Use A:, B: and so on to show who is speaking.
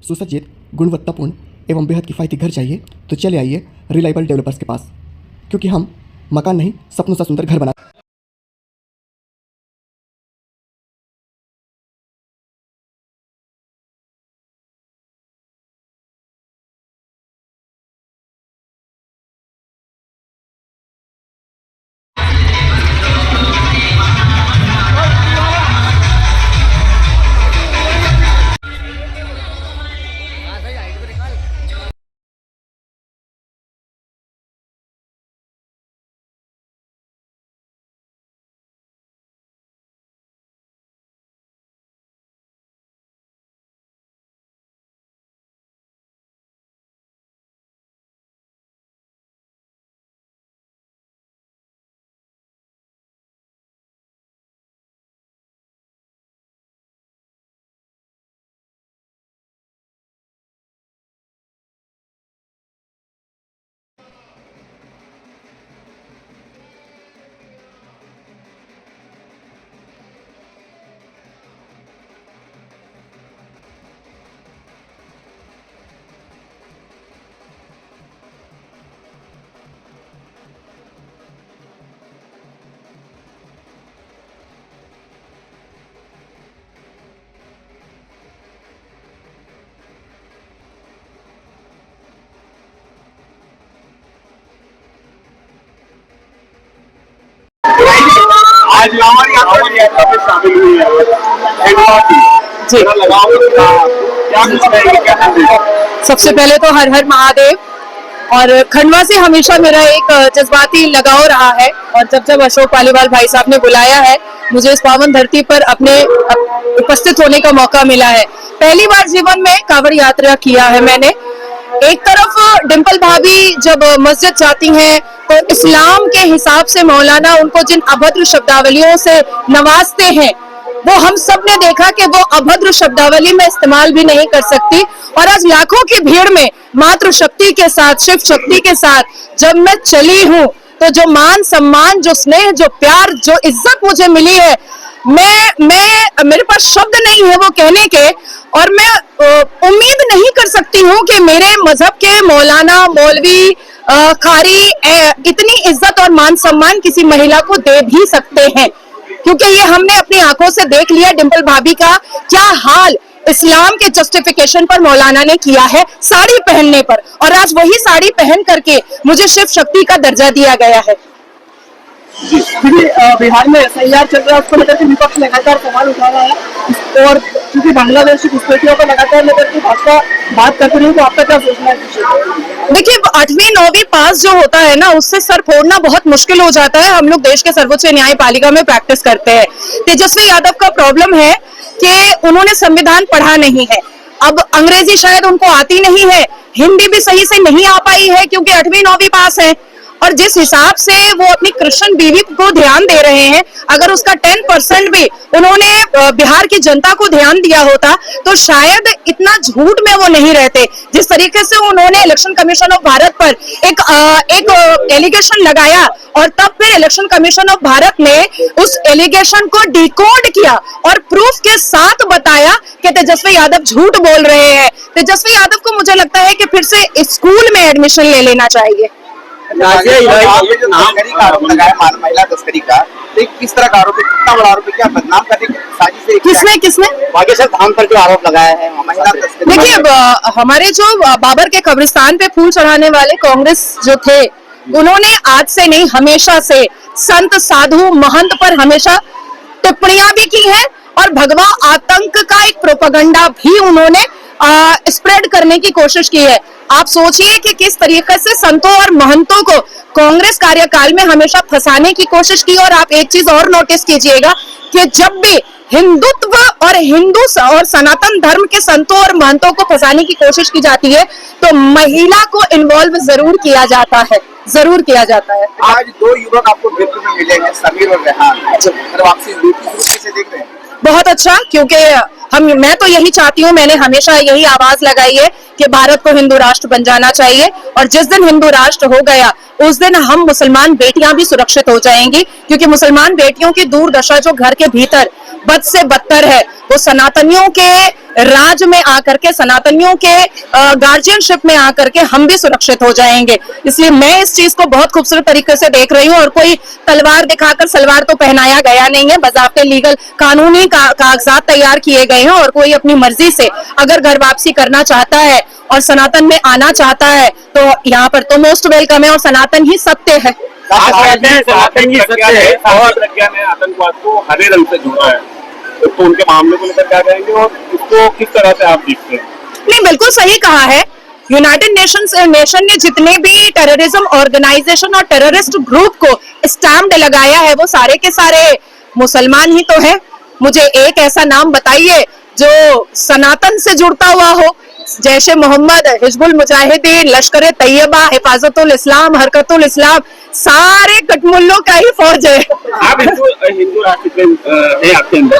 A: सुसज्जित, गुणवत्तापूर्ण एवं बेहद किफ़ायती घर चाहिए तो चले आइए रिलायबल डेवलपर्स के पास, क्योंकि हम मकान नहीं सपनों सा सुंदर घर बना।
B: आज लाहौर यात्रा में शामिल हुई है जी।
C: सबसे पहले तो हर हर महादेव। और खंडवा से हमेशा मेरा एक जज्बाती लगाव रहा है, और जब जब अशोक पालीवाल भाई साहब ने बुलाया है, मुझे इस पावन धरती पर अपने उपस्थित होने का मौका मिला है। पहली बार जीवन में कांवड़ यात्रा किया है मैंने। एक तरफ डिंपल भाभी जब मस्जिद जाती हैं तो इस्लाम के हिसाब से मौलाना उनको जिन अभद्र शब्दावलियों से नवाजते हैं, वो हम सब ने देखा कि वो अभद्र शब्दावली में इस्तेमाल भी नहीं कर सकती। और आज लाखों की भीड़ में मातृ शक्ति के साथ, शिव शक्ति के साथ जब मैं चली हूँ, तो जो मान सम्मान, जो स्नेह, जो प्यार, जो इज्जत मुझे मिली है, मेरे पास शब्द नहीं है वो कहने के। और मैं उम्मीद नहीं कर सकती हूँ कि मेरे मजहब के मौलाना, मौलवी, कारी इतनी इज्जत और मान सम्मान किसी महिला को दे भी सकते हैं, क्योंकि ये हमने अपनी आंखों से देख लिया डिंपल भाभी का क्या हाल इस्लाम के जस्टिफिकेशन पर मौलाना ने किया है साड़ी पहनने पर। और आज वही साड़ी पहन करके मुझे शिव शक्ति का दर्जा दिया गया है।
B: बिहार में SIR चल रहा है, उसको लेकर के विपक्ष लगातार सवाल उठा रहा है, और क्योंकि बांग्लादेश की घुसपैठियों को लगातार लेकर के भाजपा बात करती रही, तो आपका क्या सोचना है?
C: देखिए, 8वीं 9वीं पास जो होता है ना, उससे सर फोड़ना बहुत मुश्किल हो जाता है। हम लोग देश के सर्वोच्च न्यायपालिका में प्रैक्टिस करते हैं। तेजस्वी यादव का प्रॉब्लम है कि उन्होंने संविधान पढ़ा नहीं है। अब अंग्रेजी शायद उनको आती नहीं है, हिंदी भी सही से नहीं आ पाई है, क्योंकि 8वीं 9वीं पास है। और जिस हिसाब से वो अपनी क्रिश्चियन बीवी को ध्यान दे रहे हैं, अगर उसका 10% भी उन्होंने बिहार की जनता को ध्यान दिया होता, तो शायद इतना झूठ में वो नहीं रहते। जिस तरीके से उन्होंने इलेक्शन कमीशन ऑफ भारत पर एक एलिगेशन लगाया, और तब फिर इलेक्शन कमीशन ऑफ भारत ने उस एलिगेशन को डिकोड किया और प्रूफ के साथ बताया कि तेजस्वी यादव झूठ बोल रहे हैं। तेजस्वी यादव को मुझे लगता है कि फिर से स्कूल में एडमिशन ले लेना चाहिए।
B: महिला तस्करी का, किस तरह का आरोप है, कितना बड़ा आरोप है, क्या बदनाम करने की साजिश है?
C: किसने
B: बागेश्वर धाम पर जो आरोप लगाया है महिला तस्करी?
C: देखिए, हमारे जो बाबर के कब्रिस्तान पे फूल चढ़ाने वाले कांग्रेस जो थे, उन्होंने आज से नहीं, हमेशा से संत, साधु, महंत पर हमेशा टिप्पणियां भी की है, और भगवा आतंक का एक प्रोपेगेंडा भी उन्होंने स्प्रेड करने की कोशिश की है। आप सोचिए कि किस तरीके से संतों और महंतों को कांग्रेस कार्यकाल में हमेशा फंसाने की कोशिश की। और आप एक चीज और नोटिस कीजिएगा कि जब भी हिंदुत्व और हिंदू और सनातन धर्म के संतों और महंतों को फंसाने की कोशिश की जाती है, तो महिला को इन्वॉल्व जरूर किया जाता है, जरूर किया जाता है।
B: आज 2 युवक आपको गिफ्ट में मिले हैं, समीर और रेहान, वापसी कैसे देख रहे हैं?
C: बहुत अच्छा, क्योंकि मैं तो यही चाहती हूँ, मैंने हमेशा यही आवाज लगाई है कि भारत को हिंदू राष्ट्र बन जाना चाहिए, और जिस दिन हिंदू राष्ट्र हो गया उस दिन हम मुसलमान बेटियां भी सुरक्षित हो जाएंगी, क्योंकि मुसलमान बेटियों की दुर्दशा जो घर के भीतर बद से बदतर है, वो सनातनियों के राज में आकर के, सनातनियों के गार्जियनशिप में आकर के हम भी सुरक्षित हो जाएंगे। इसलिए मैं इस चीज को बहुत खूबसूरत तरीके से देख रही हूँ, और कोई तलवार दिखाकर सलवार तो पहनाया गया नहीं है, बजाते लीगल कानूनी कागजात तैयार किए गए हैं, और कोई अपनी मर्जी से अगर घर वापसी करना चाहता है और सनातन में आना चाहता है तो यहाँ पर तो मोस्ट वेलकम है, और सनातन ही सत्य है।
D: सनातन ही सत्य है और प्रज्ञा ने आतंकवाद को हरे रंग से जोड़ा है, तो उनके मामले को लेकर क्या कहेंगे और इसको किस तरह से आप देखते हैं?
C: नहीं, बिल्कुल सही कहा है। यूनाइटेड नेशन ने जितने भी टेररिज्म ऑर्गेनाइजेशन और टेररिस्ट ग्रुप को स्टैम्प लगाया है वो सारे के सारे मुसलमान ही तो है। मुझे एक ऐसा नाम बताइए जो सनातन से जुड़ता हुआ हो। जैशे मोहम्मद, हिजबुल मुजाहिदीन, लश्कर तैयबा, हिफाजतुल इस्लाम, हरकतुल इस्लाम, सारे कटमुल्लों का ही फौज है।
D: आप हिंदू राष्ट्र है आपके अंदर,